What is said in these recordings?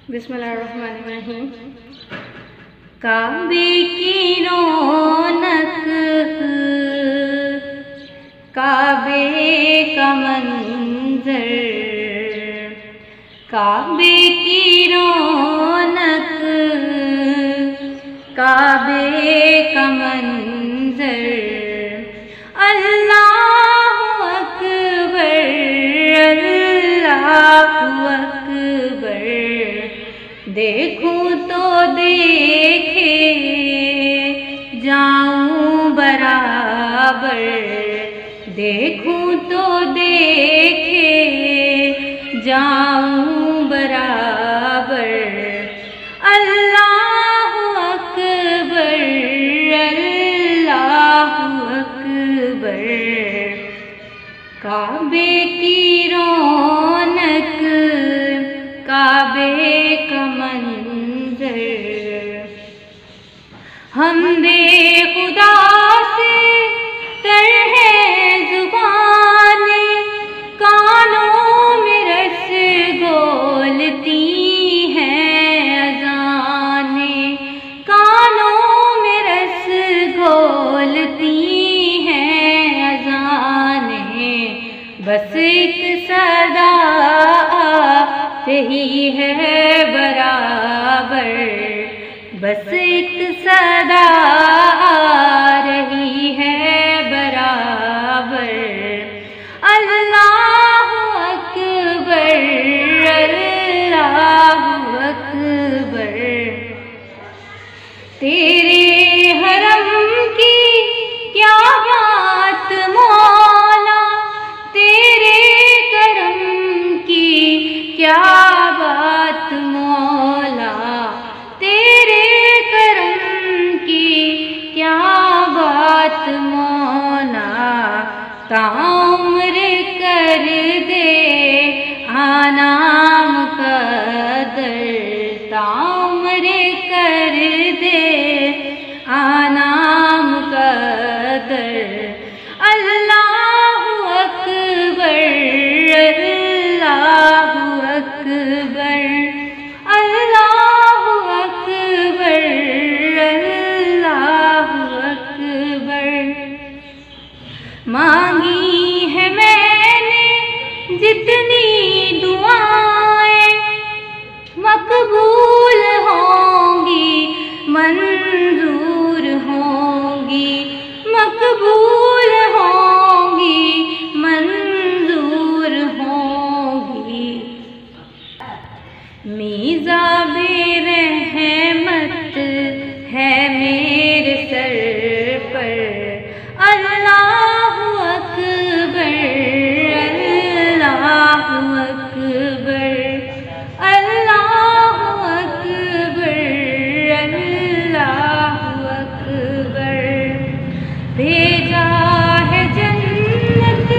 बिस्मिल्लाहिर्रहमानिर्रहीम। काबे की रौनक, काबे का मंजर, काबे की रौनक, काबे का मंजर। अल्लाहु अकबर, अल्लाहु अकबर। देखूं तो देखे जाऊं बराबर, देखूं तो देखे जाऊं बराबर। अल्लाहु अकबर, अल्लाहु अकबर। काबे की रौनक, काबे का मंजर। हमदे खुदा से तर है जुबाने, कानों में रस घोलती हैं अज़ाने, कानों में रस घोलती हैं अज़ाने। बस एक सदा रही है बराबर, बस एक सदा रही है बराबर। अल्लाहु अकबर, अल्लाहु अकबर। तेरे हरम की क्या बात मौला, तेरे करम की क्या बात मौला, तेरे करम की क्या बात मौला। ताउम्र कर दे आनाम कदर, ताउम्र कर दे आनाम कदर। अल्लाहु अकबर, अल्लाहु अकबर, अल्लाहु अकबर, अल्लाहु अकबर। मांगी है मैंने जितनी दुआएं, मकबूल होंगी मंजूर होंगी, मकबूल होंगी मंजूर होंगी। मीज़ाबे रहमत है मेरे सर पर। अल्लाहु अकबर, अल्लाहु अकबर, अल्लाहु अकबर, अल्लाहु अकबर। भेजा है जन्नत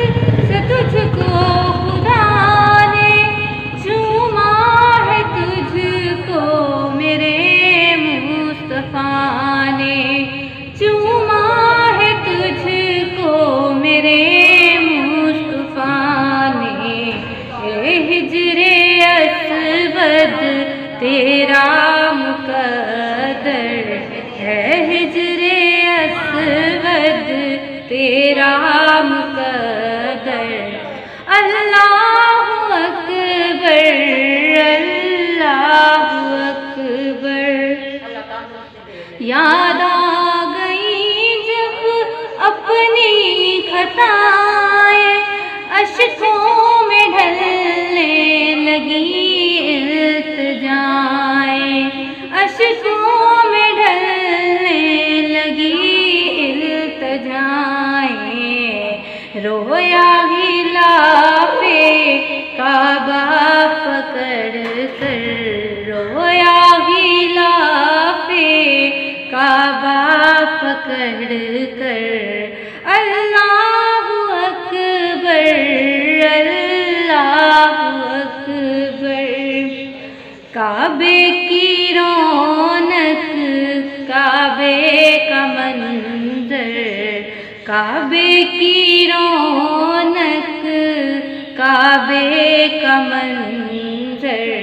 से तुझको खुदा ने, चूमा है तुझको मेरे मुस्तफा ने, चूमा है तुझको मेरे मुस्तफा ने। ए हिजरे अस्वद तेरा मुकद्दर, है हिजरे अस्वद तेरा मुकद्दर। अल्लाहु अकबर, अल्लाहु अकबर। याद आ गई जब अपनी खताएं, अश्कों में ढलने लगी इल्तिजाएं, अश्कों में ढलने लगी इल्तिजाएं। रोया गिलाफे काबा पकड़ कर, रोया गिलाफे काबा पकड़ कर। अल्लाहु अकबर, अल्लाहु अकबर। काबे की रौनक, काबे का मंजर, काबे की रौनक, काबे का मंजर।